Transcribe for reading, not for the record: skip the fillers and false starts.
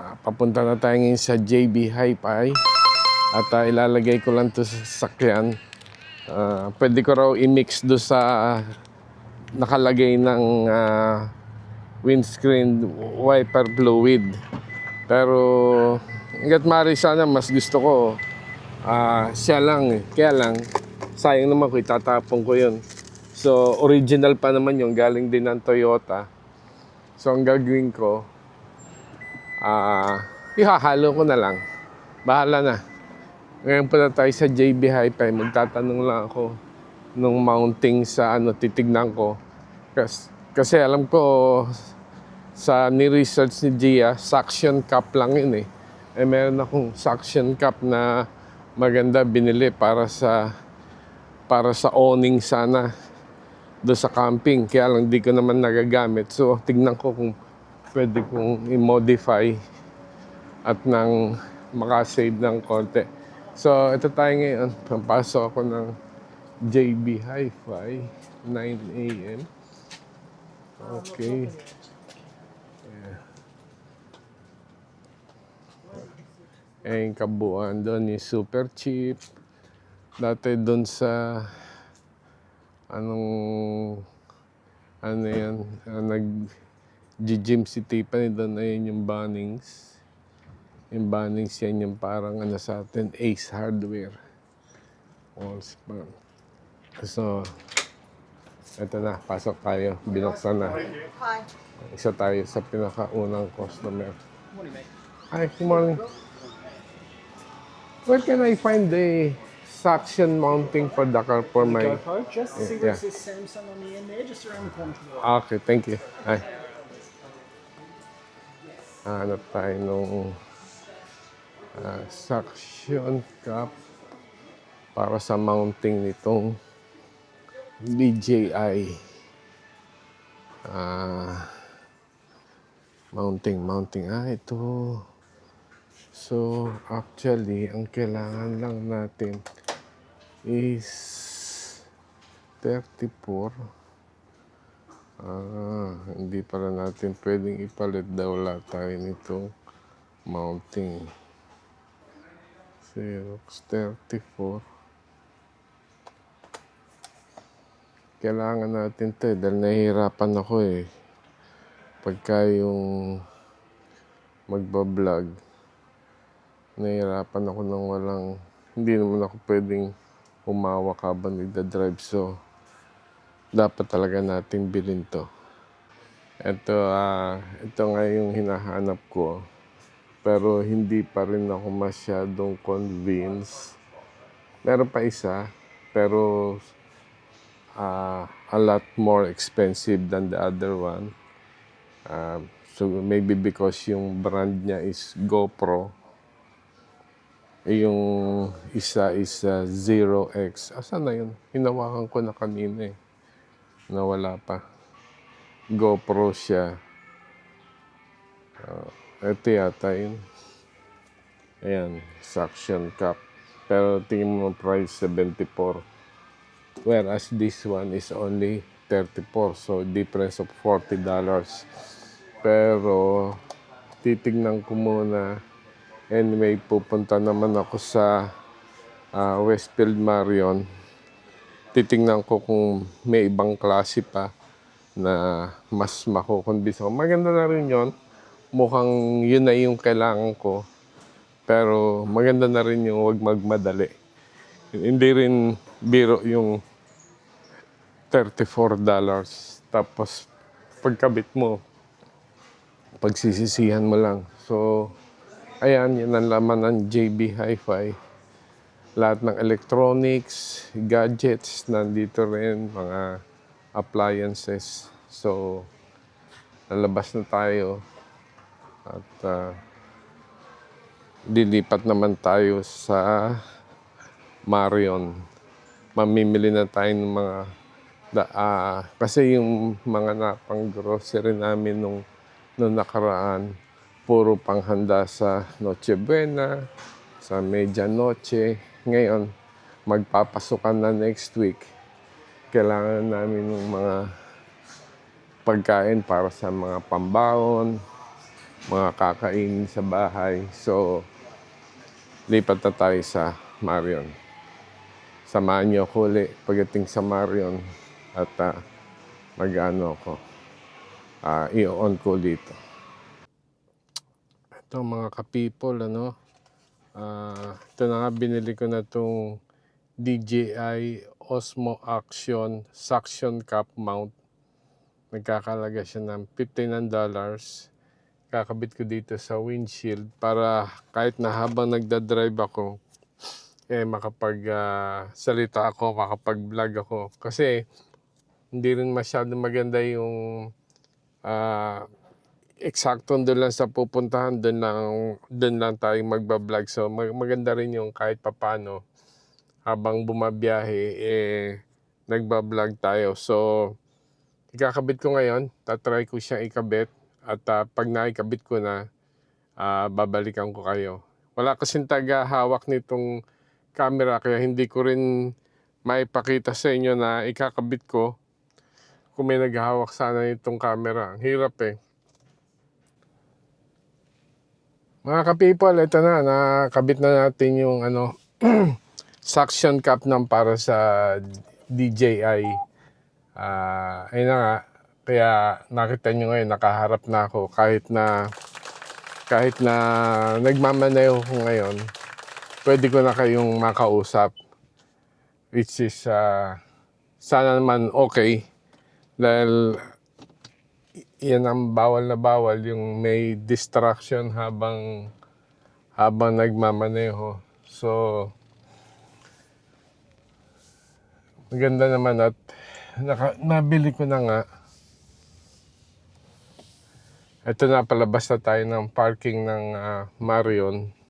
Papunta na tayo ngayon sa JB Hi-Fi at ilalagay ko lang to sa sasakyan. Pwede ko raw i-mix do sa nakalagay ng windscreen wiper fluid. Pero hanggat maaari sana mas gusto ko siya lang eh. Kaya lang sayang naman ko itatapon ko yun. So original pa naman yung galing din ng Toyota. So ang gagawin ko, ihahalo ko na lang. Bahala na. Ngayon pala tayo sa JB Hi-Fi. Magtatanong lang ako nung mounting sa titignan ko. Kasi alam ko sa ni-research ni Gia, suction cup lang yun eh. Meron akong suction cup na maganda binili para sa awning sana do sa camping. Kaya lang di ko naman nagagamit. So tignan ko kung pwede kong i-modify at nang makasave ng konti. So ito tayo ngayon. Papasok ako ng JB Hi-Fi 9 AM. Okay. Yung kabuuan doon yung super cheap. Dati doon sa nag-gym si Tiffany doon, ayun yung Bunnings. Yung Bunnings yan yung parang sa atin, Ace Hardware. So, eto na, pasok tayo. Binuksan na. Isa tayo sa pinakaunang customer. Hi, good morning. Where can I find the suction mounting for the car for my... Just see where it says Samsung on the end there, just around the corner. Okay, thank you. Hi. Hanap tayo nung suction cup para sa mounting nitong DJI. Mounting. Ito. So, actually, ang kailangan lang natin is 34. Hindi pala natin pwedeng ipalit daw lahat tayo nitong mounting. Xerox 34. Kailangan natin ito dahil nahihirapan ako eh. Pagka yung magbablog, nahihirapan ako ng hindi naman ako pwedeng humawak habang nagdadrive. So, dapat talaga natin bilhin to. Ito nga yung hinahanap ko. Pero hindi pa rin ako masyadong convinced. Meron pa isa, pero a lot more expensive than the other one. So maybe because yung brand niya is GoPro. Yung isa is 0X. Asan na yun? Hinawakan ko na kanina eh. Nawala pa. GoPro siya. Ito yata yun. Ayan, suction cup. Pero tingin mo price 74. Whereas this one is only 34. So difference of $40. Pero titignan ko muna. Anyway, pupunta naman ako sa Westfield Marion. Titingnan ko kung may ibang klase pa na mas makukumbis ako. Maganda na rin yun. Mukhang yun na yung kailangan ko. Pero maganda na rin yung huwag magmadali. Hindi rin biro yung $34. Tapos pagkabit mo, pagsisisihan mo lang. So, ayan, yan ang laman ng JB Hi-Fi. Lahat ng electronics, gadgets, nandito rin, mga appliances. So, lalabas na tayo. At dilipat naman tayo sa Marion. Mamimili na tayo ng mga... kasi yung mga napang-grocery namin nung nakaraan, puro panghanda sa Noche Buena, sa Medianoche. Ngayon, magpapasukan na next week. Kailangan namin ng mga pagkain para sa mga pambaon, mga kakainin sa bahay. So, lipat na tayo sa Marion. Samahan niyo ako ulit pagdating sa Marion at mag-ano ako, i-on ko dito. Ito mga ka-people, ano, ito na nga, binili ko na itong DJI Osmo Action Suction Cup Mount. Nagkakalaga siya ng $15. Kakabit ko dito sa windshield para kahit na habang nagdadrive ako, makapag-salita ako, makapag-vlog ako. Kasi hindi rin masyadong maganda yung eksaktong doon lang sa pupuntahan, doon lang tayo magbablog. So maganda rin yung kahit papano habang bumabiyahe, nagbablog tayo. So ikakabit ko ngayon, tatry ko siyang ikabit at pag naikabit ko na, babalikan ko kayo. Wala kasing taga-hawak nitong camera kaya hindi ko rin maipakita sa inyo na ikakabit ko kung may naghahawak sana nitong camera. Ang hirap eh. Mga ka-people, ito na, nakabit na natin yung suction cup ng para sa DJI. Ayun na nga, kaya nakita nyo ngayon, nakaharap na ako kahit na nagmamaneho ko ngayon, pwede ko na kayong makausap, which is sana naman okay, dahil yan ang bawal na bawal, yung may distraction habang nagmamaneho. So maganda naman at nabili ko na nga. Ito na, palabas na tayo ng parking ng Marion.